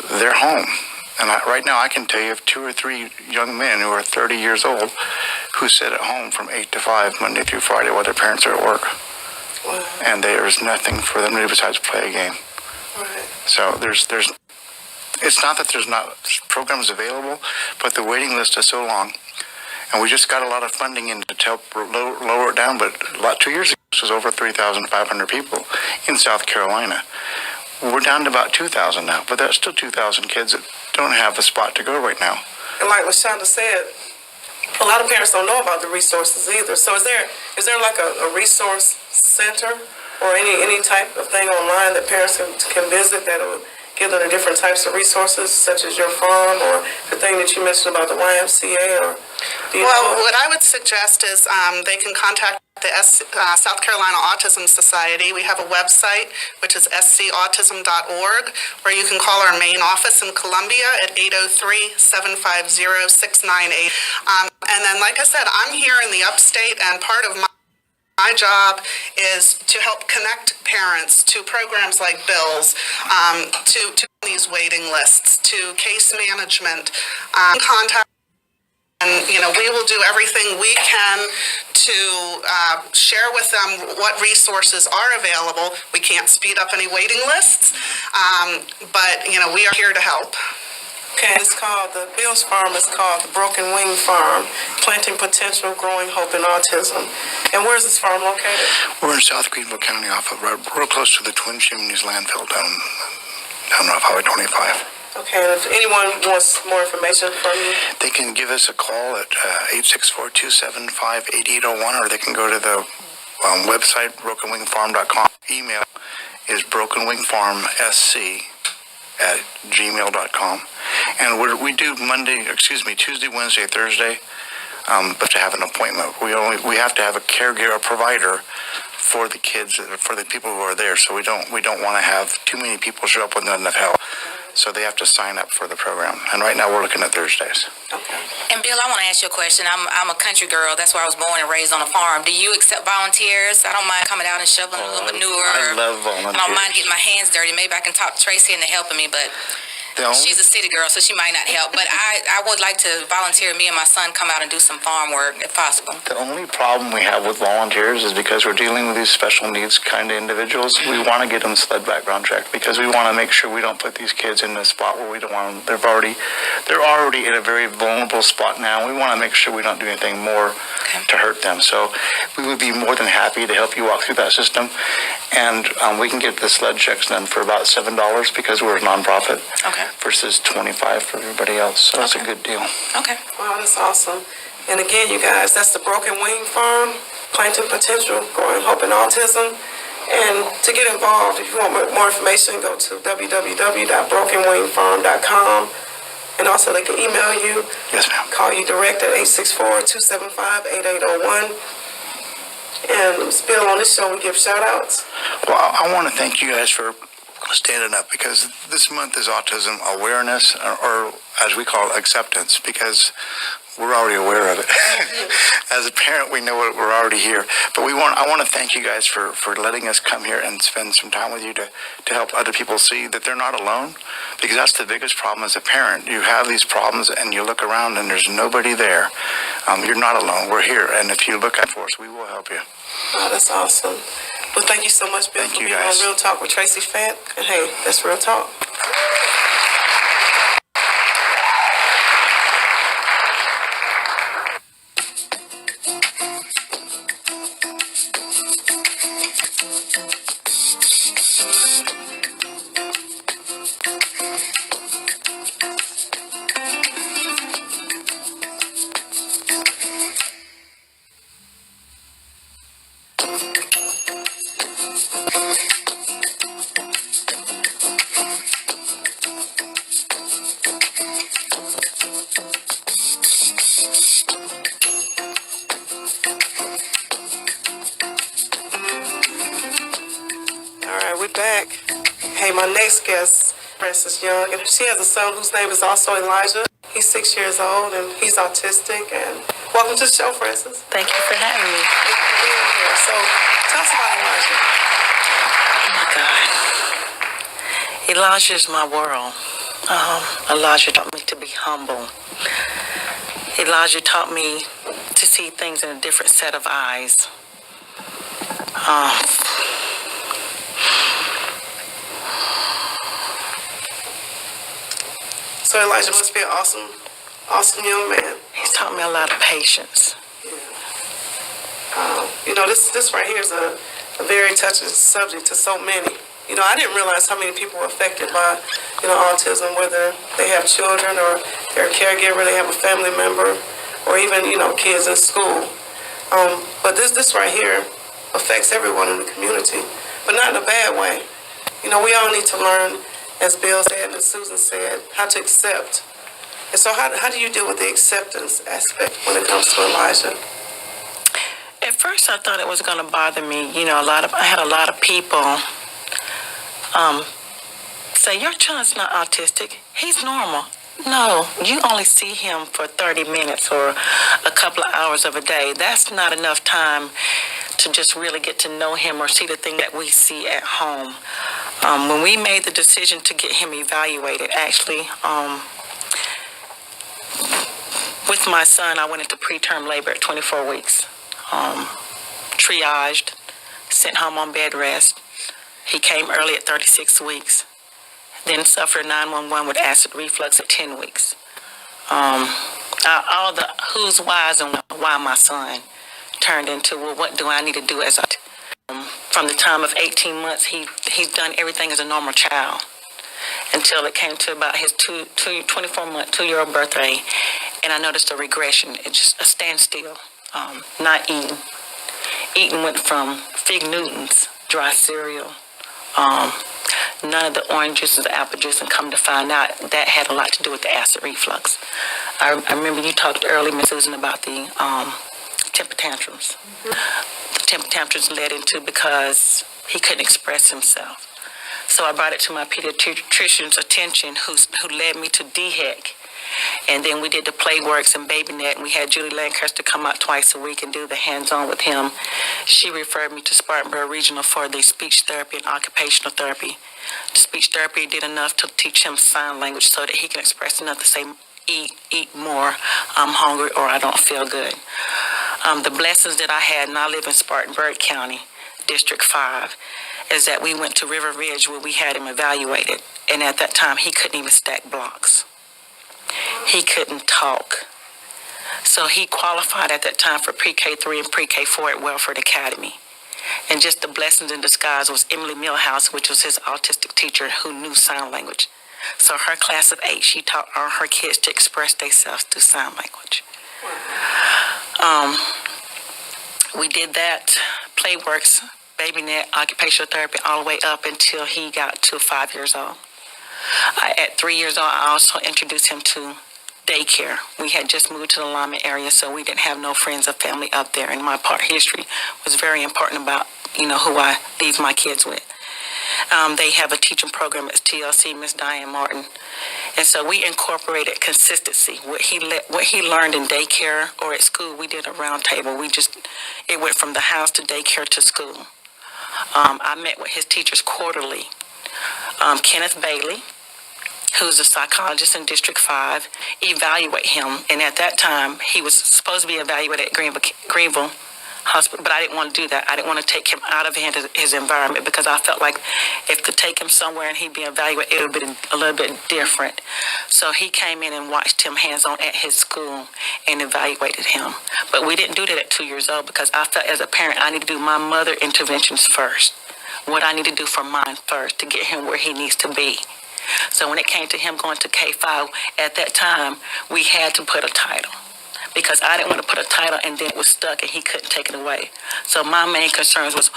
Speaker 5: they're home. And right now I can tell you of 2 or 3 young men who are 30 years old who sit at home from 8 to 5, Monday through Friday, while their parents are at work.
Speaker 1: Wow.
Speaker 5: And there's nothing for them to do besides play a game.
Speaker 1: Right.
Speaker 5: So it's not that there's not programs available, but the waiting list is so long. And we just got a lot of funding in to help lower it down, but 2 years ago, this was over 3,500 people in South Carolina. We're down to about 2,000 now, but there's still 2,000 kids that don't have a spot to go right now.
Speaker 1: And like LaShonda said, a lot of parents don't know about the resources either. So is there like a resource center or any type of thing online that parents can visit that will give them the different types of resources, such as your farm or the thing that you mentioned about the YMCA? Or
Speaker 3: what I would suggest is they can contact the South Carolina Autism Society. We have a website, which is scautism.org, where you can call our main office in Columbia at 803-750-698. And then, like I said, I'm here in the upstate, and part of my My job is to help connect parents to programs like Bill's, to these waiting lists, to case management, contact. And, we will do everything we can to share with them what resources are available. We can't speed up any waiting lists, but, we are here to help.
Speaker 1: Okay, it's called, the Bill's Farm is called the Broken Wing Farm, Planting Potential, Growing Hope in Autism. And where's this farm located?
Speaker 5: We're in South Greenville County, real close to the Twin Chimneys landfill down off Highway 25.
Speaker 1: Okay, and if anyone wants more information from you,
Speaker 5: They can give us a call at 864-275-8801, or they can go to the website, brokenwingfarm.com. Email is brokenwingfarmsc@gmail.com. And we do Tuesday, Wednesday, Thursday, but to have an appointment. We have to have a caregiver, a provider for the kids, for the people who are there. So we don't want to have too many people show up with not enough help. So they have to sign up for the program. And right now we're looking at Thursdays.
Speaker 1: okay.
Speaker 2: And Bill, I want to ask you a question. I'm a country girl. That's where I was born and raised on a farm. Do you accept volunteers? I don't mind coming out and shoveling a little manure.
Speaker 5: I love volunteers.
Speaker 2: I don't mind getting my hands dirty. Maybe I can talk Tracy into helping me, but she's a city girl, so she might not help. But I would like to volunteer. Me and my son come out and do some farm work if possible.
Speaker 5: The only problem we have with volunteers is because we're dealing with these special needs kind of individuals, we want to get them SLED background checked because we want to make sure we don't put these kids in a spot where we don't want them. They're already in a very vulnerable spot now. We want to make sure we don't do anything more to hurt them. So we would be more than happy to help you walk through that system. And we can get the SLED checks done for about $7 because we're a nonprofit.
Speaker 2: Okay.
Speaker 5: Versus $25 for everybody else. So that's a good deal.
Speaker 2: Okay.
Speaker 1: Wow, that's awesome. And again, you guys, that's the Broken Wing Farm, Planting Potential, Growing Hope in Autism. And to get involved, if you want more information, go to www.brokenwingfarm.com. And also they can email you.
Speaker 5: Yes, ma'am.
Speaker 1: Call you direct at 864-275-8801. And Bill, on this show, we give shout-outs.
Speaker 5: Well, I want to thank you guys for standing up because this month is autism awareness, or as we call it, acceptance, because we're already aware of it. As a parent, we know it, we're already here. But I want to thank you guys for letting us come here and spend some time with you to help other people see that they're not alone, because that's the biggest problem as a parent. You have these problems and you look around and there's nobody there. You're not alone. We're here. And if you look out for us, we will help you.
Speaker 1: Oh, that's awesome. Well, thank you so much, Bill, for being on Real Talk with Traci Fant. And hey, that's Real Talk. We're back. Hey, my next guest, Princess Young, and she has a son whose name is also Elijah. He's 6 years old and he's autistic. And welcome to the show, Francis.
Speaker 6: Thank you for having me.
Speaker 1: Thank you for being here. So, tell us about Elijah.
Speaker 6: Oh my God. Elijah is my world. Elijah taught me to be humble. Elijah taught me to see things in a different set of eyes.
Speaker 1: So Elijah must be an awesome young man.
Speaker 6: He's taught me a lot of patience.
Speaker 1: This right here is a very touching subject to so many. I didn't realize how many people are affected by, autism, whether they have children or they're a caregiver, they have a family member, or even, kids in school. But this right here affects everyone in the community, but not in a bad way. We all need to learn, as Bill said and Susan said, how to accept. And so how do you deal with the acceptance aspect when it comes to Elijah?
Speaker 6: At first, I thought it was going to bother me. I had a lot of people say, your child's not autistic. He's normal. No, you only see him for 30 minutes or a couple of hours of a day. That's not enough time to just really get to know him or see the thing that we see at home. When we made the decision to get him evaluated, actually, with my son, I went into preterm labor at 24 weeks. Triaged, sent home on bed rest. He came early at 36 weeks. Then suffered 911 with acid reflux at 10 weeks. All the who's, whys, and why my son turned into, well, what do I need to do as a... From the time of 18 months, he's done everything as a normal child until it came to about his 24-month, 2-year-old birthday, and I noticed a regression. It's just a standstill, not eating. Eating went from Fig Newtons, dry cereal, none of the orange juices, the apple juice, and come to find out that had a lot to do with the acid reflux. I remember you talked earlier, Miss Susan, about the temper tantrums. The temper tantrums led into because he couldn't express himself. So I brought it to my pediatrician's attention, who led me to DHEC. And then we did the Playworks and BabyNet, and we had Julie Lancaster come out twice a week and do the hands-on with him. She referred me to Spartanburg Regional for the speech therapy and occupational therapy. The speech therapy did enough to teach him sign language so that he can express enough to say, eat more, I'm hungry, or I don't feel good. The blessings that I had, and I live in Spartanburg County, District 5, is that we went to River Ridge where we had him evaluated. And at that time, he couldn't even stack blocks. He couldn't talk. So he qualified at that time for pre-K3 and pre-K4 at Welford Academy. And just the blessings in disguise was Emily Millhouse, which was his autistic teacher who knew sign language. So her class of 8, she taught all her kids to express themselves through sign language. We did that, Playworks, BabyNet, occupational therapy, all the way up until he got to 5 years old. At 3 years old, I also introduced him to daycare. We had just moved to the Lima area, so we didn't have no friends or family up there. And my part history was very important about, who I leave my kids with. They have a teaching program at TLC, Miss Diane Martin. And so we incorporated consistency. What he learned in daycare or at school, we did a round table. It went from the house to daycare to school. I met with his teachers quarterly. Kenneth Bailey, who's a psychologist in District 5, evaluate him. And at that time, he was supposed to be evaluated at Greenville Hospital, but I didn't want to do that. I didn't want to take him out of his environment because I felt like if to take him somewhere and he'd be evaluated, it would be a little bit different. So he came in and watched him hands-on at his school and evaluated him. But we didn't do that at 2 years old because I felt as a parent, I need to do my mother interventions first. What I need to do for mine first to get him where he needs to be. So when it came to him going to K5, at that time, we had to put a title. Because I didn't want to put a title and then it was stuck and he couldn't take it away. So my main concerns was,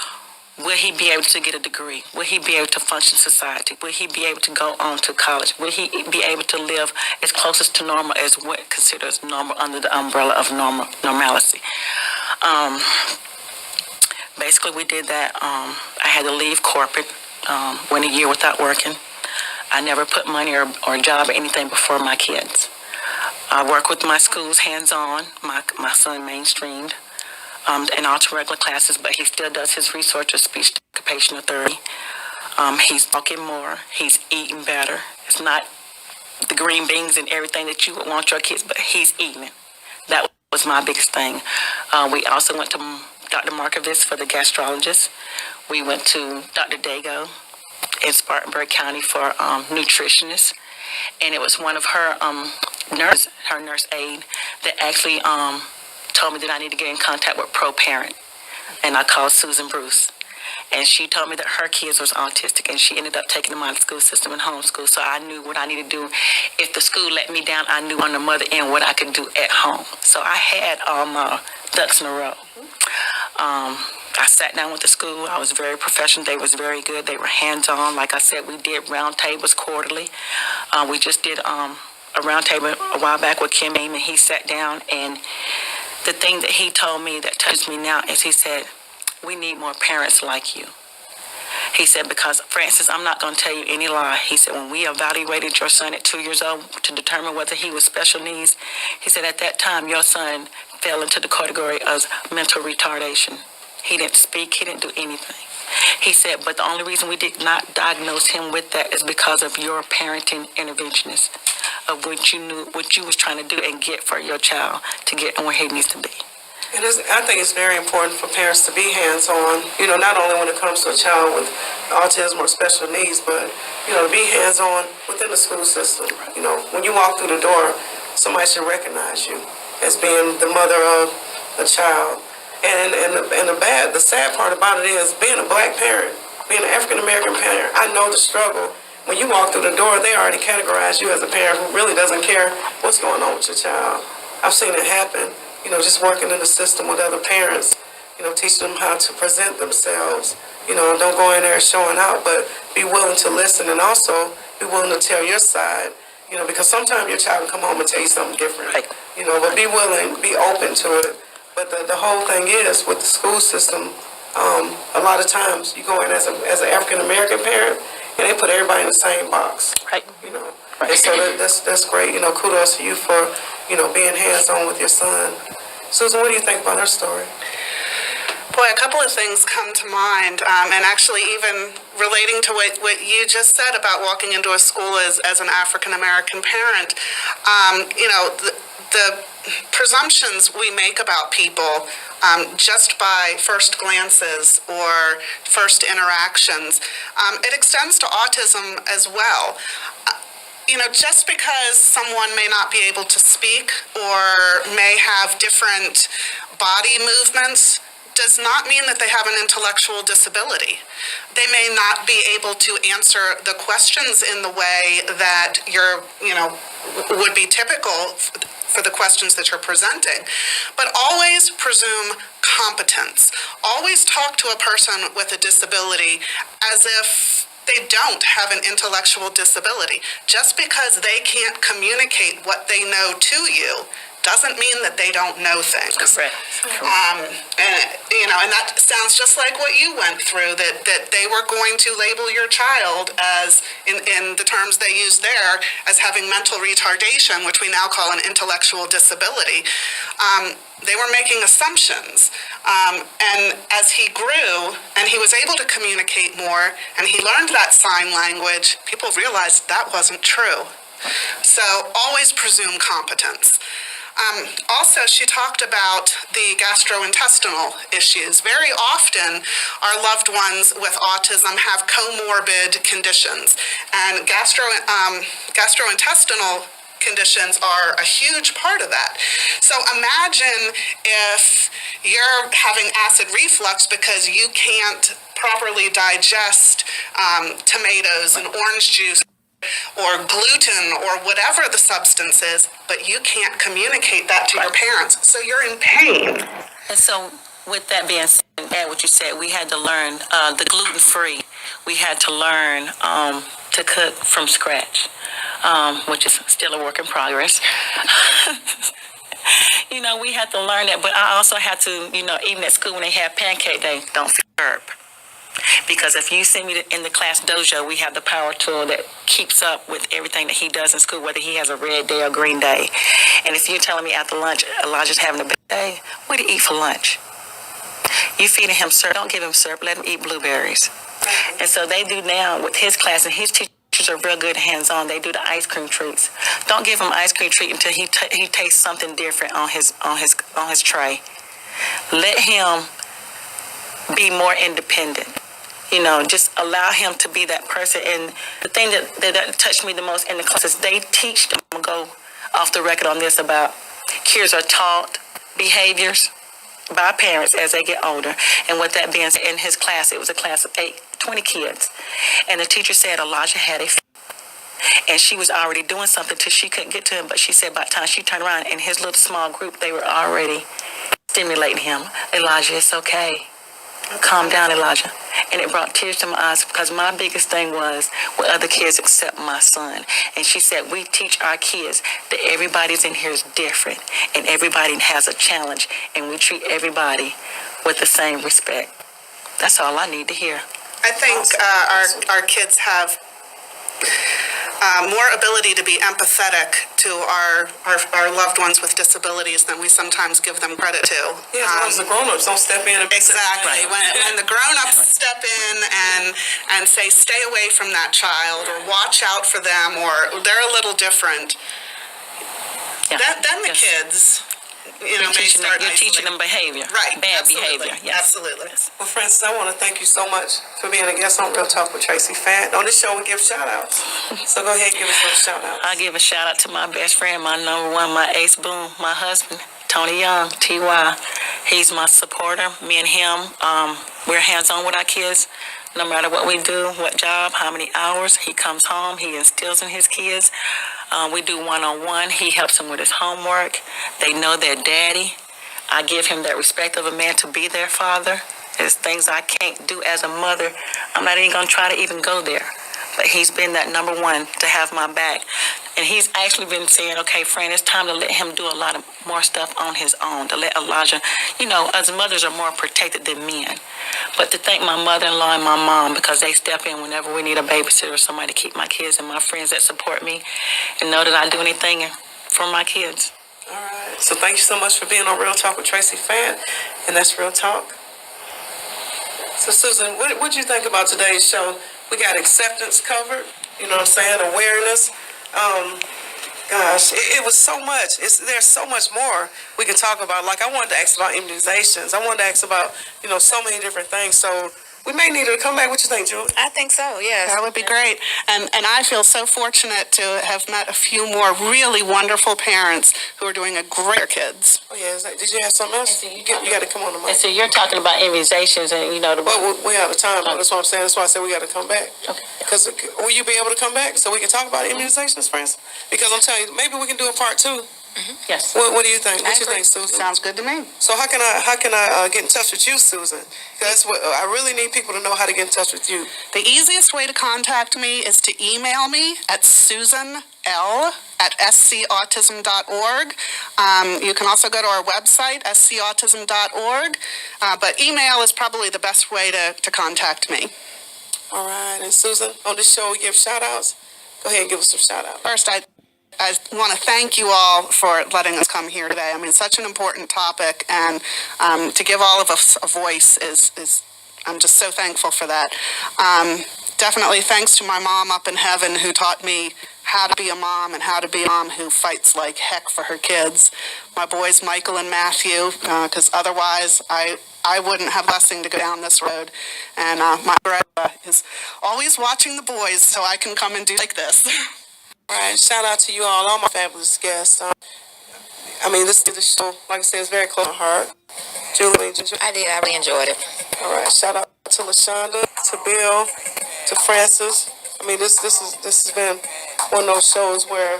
Speaker 6: will he be able to get a degree? Will he be able to function in society? Will he be able to go on to college? Will he be able to live as closest to normal as what considers normal under the umbrella of normalcy? Basically, we did that. I had to leave corporate, went a year without working. I never put money or job or anything before my kids. I work with my schools hands-on. My son mainstreamed in all to regular classes, but he still does his research of speech occupational therapy. He's talking more. He's eating better. It's not the green beans and everything that you would want your kids, but he's eating it. That was my biggest thing. We also went to Dr. Markovitz for the gastrologist. We went to Dr. Dago in Spartanburg County for nutritionist. And it was one of her nurse aide, that actually told me that I need to get in contact with ProParent. And I called Susan Bruce. And she told me that her kids was autistic, and she ended up taking them out of the school system and homeschool. So I knew what I needed to do. If the school let me down, I knew on the mother end what I could do at home. So I had all my ducks in a row. I sat down with the school. I was very professional. They was very good. They were hands-on. Like I said, we did round tables quarterly. We just did a round table a while back with Kim Aim, and he sat down. And the thing that he told me that touched me now is he said, we need more parents like you. He said, because, Francis, I'm not going to tell you any lie. He said, when we evaluated your son at 2 years old to determine whether he was special needs, he said, at that time, your son fell into the category of mental retardation. He didn't speak. He didn't do anything. He said, but the only reason we did not diagnose him with that is because of your parenting interventionist, of what you knew, what you was trying to do and get for your child to get where he needs to be.
Speaker 1: I think it's very important for parents to be hands-on, not only when it comes to a child with autism or special needs, but, to be hands-on within the school system. When you walk through the door, somebody should recognize you as being the mother of a child. And the sad part about it is being a black parent, being an African-American parent, I know the struggle. When you walk through the door, they already categorize you as a parent who really doesn't care what's going on with your child. I've seen it happen. Just working in the system with other parents, teaching them how to present themselves. Don't go in there showing out, but be willing to listen and also be willing to tell your side, because sometimes your child can come home and tell you something different, but be willing, be open to it. But the whole thing is with the school system, a lot of times you go in as an African-American parent and they put everybody in the same box,
Speaker 6: Right.
Speaker 1: And so that's great. Kudos to you for, being hands-on with your son. Susan, what do you think about her story?
Speaker 3: Boy, a couple of things come to mind, and actually even relating to what you just said about walking into a school as an African-American parent. The presumptions we make about people just by first glances or first interactions, it extends to autism as well. Just because someone may not be able to speak or may have different body movements does not mean that they have an intellectual disability. They may not be able to answer the questions in the way that would be typical for the questions that you're presenting. But always presume competence. Always talk to a person with a disability as if they don't have an intellectual disability. Just because they can't communicate what they know to you doesn't mean that they don't know things.
Speaker 6: Correct.
Speaker 3: And that sounds just like what you went through, that they were going to label your child as, in the terms they used there, as having mental retardation, which we now call an intellectual disability. They were making assumptions. And as he grew and he was able to communicate more and he learned that sign language, people realized that wasn't true. So always presume competence. Also, she talked about the gastrointestinal issues. Very often, our loved ones with autism have comorbid conditions, and gastrointestinal conditions are a huge part of that. So imagine if you're having acid reflux because you can't properly digest tomatoes and orange juice or gluten or whatever the substance is, but you can't communicate that to your parents, so you're in pain.
Speaker 6: And so, with that being said, add what you said, we had to learn the gluten-free. We had to learn to cook from scratch, which is still a work in progress. We had to learn that, but I also had to, even at school when they have pancake day, don't feed herb. Because if you see me in the class dojo, we have the power tool that keeps up with everything that he does in school, whether he has a red day or green day. And if you're telling me after lunch, Elijah's having a bad day, what do you eat for lunch? You feeding him syrup, don't give him syrup, let him eat blueberries. And so they do now with his class, and his teachers are real good hands-on. They do the ice cream treats. Don't give him ice cream treat until he tastes something different on his tray. Let him be more independent. Just allow him to be that person. And the thing that touched me the most in the class is they teach them, I'm going to go off the record on this, about kids are taught behaviors by parents as they get older. And with that being said, in his class, it was a class of 20 kids. And the teacher said Elijah had a and she was already doing something till she couldn't get to him. But she said by the time she turned around in his little small group, they were already stimulating him. Elijah, it's okay. Calm down, Elijah. And it brought tears to my eyes because my biggest thing was, will other kids accept my son? And she said, we teach our kids that everybody's in here is different and everybody has a challenge, and we treat everybody with the same respect. That's all I need to hear.
Speaker 3: I think our kids have more ability to be empathetic to our loved ones with disabilities than we sometimes give them credit to.
Speaker 1: Yeah, as long as the grown-ups don't step in and
Speaker 3: Exactly. When the grown-ups step in and say, stay away from that child, or watch out for them, or they're a little different, then the kids, may start
Speaker 6: You're teaching them behavior.
Speaker 3: Right.
Speaker 6: Bad
Speaker 3: Absolutely.
Speaker 6: behavior. Yes.
Speaker 3: Absolutely.
Speaker 1: Well, Francis, I want to thank you so much for being a guest on Real Talk with Traci Fant. On this show, we give shout-outs. So go ahead and give us those shout-outs.
Speaker 6: I give a shout out to my best friend, my number one, my ace boom, my husband, Tony Young, T.Y. He's my supporter. Me and him, we're hands-on with our kids. No matter what we do, what job, how many hours, he comes home, he instills in his kids. We do one-on-one. He helps them with his homework. They know their daddy. I give him that respect of a man to be their father. There's things I can't do as a mother. I'm not even going to try to even go there. But he's been that number one to have my back. And he's actually been saying, okay, friend, it's time to let him do a lot of more stuff on his own, to let Elijah, us mothers are more protected than men. But to thank my mother-in-law and my mom, because they step in whenever we need a babysitter or somebody to keep my kids, and my friends that support me and know that I do anything for my kids.
Speaker 1: All right. So thank you so much for being on Real Talk with Traci Fant, and that's Real Talk. So Susan, what did you think about today's show? We got acceptance covered, awareness. Gosh, it was so much. There's so much more we can talk about. Like, I wanted to ask about immunizations. I wanted to ask about, so many different things. So we may need her to come back. What you think, Julie?
Speaker 2: I think so, yes.
Speaker 3: That would be great. And I feel so fortunate to have met a few more really wonderful parents who are doing a great kids.
Speaker 1: Oh, yeah. Did you have something else? You got to come on the mic.
Speaker 6: And so you're talking about immunizations and,
Speaker 1: Well, we out of time, though. That's what I'm saying. That's why I said we got to come back.
Speaker 6: Okay.
Speaker 1: Because will you be able to come back so we can talk about immunizations, friends? Because I'm telling you, maybe we can do a part 2.
Speaker 6: Yes.
Speaker 1: What do you think? What you think, Susan?
Speaker 3: Sounds good to me.
Speaker 1: So how can I get in touch with you, Susan? That's what I really need people to know, how to get in touch with you.
Speaker 3: The easiest way to contact me is to email me at susanl@scautism.org. You can also go to our website, scautism.org. But email is probably the best way to contact me.
Speaker 1: All right. And Susan, on this show, we give shout-outs. Go ahead and give us some shout-outs.
Speaker 3: First, I want to thank you all for letting us come here today. I mean, such an important topic, and to give all of us a voice is I'm just so thankful for that. Definitely thanks to my mom up in heaven, who taught me how to be a mom and how to be a mom who fights like heck for her kids. My boys, Michael and Matthew, because otherwise I wouldn't have blessing to go down this road. And my brother is always watching the boys so I can come and do like this.
Speaker 1: All right, shout out to you all my fabulous guests. This show, like I said, is very close to my heart. Julie, did you?
Speaker 2: I did. I really enjoyed it.
Speaker 1: All right, shout out to LaShonda, to Bill, to Francis. This has been one of those shows where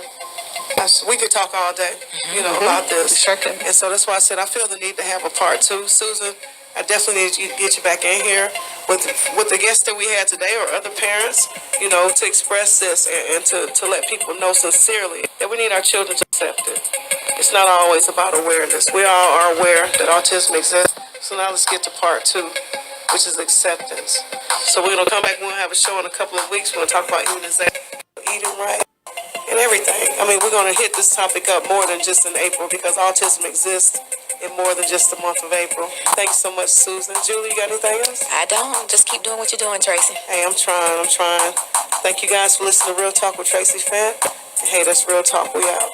Speaker 1: we could talk all day, about this.
Speaker 3: Sure can.
Speaker 1: And so that's why I said I feel the need to have a part 2. Susan, I definitely need to get you back in here with the guests that we had today, or other parents, to express this and to let people know sincerely that we need our children to accept it. It's not always about awareness. We all are aware that autism exists. So now let's get to part 2, which is acceptance. So we're going to come back. We're going to have a show in a couple of weeks. We're going to talk about immunization, eating right, and everything. We're going to hit this topic up more than just in April, because autism exists in more than just the month of April. Thanks so much, Susan. Julie, you got anything else?
Speaker 2: I don't. Just keep doing what you're doing, Traci.
Speaker 1: Hey, I'm trying. Thank you guys for listening to Real Talk with Traci Fant. Hey, that's Real Talk. We out.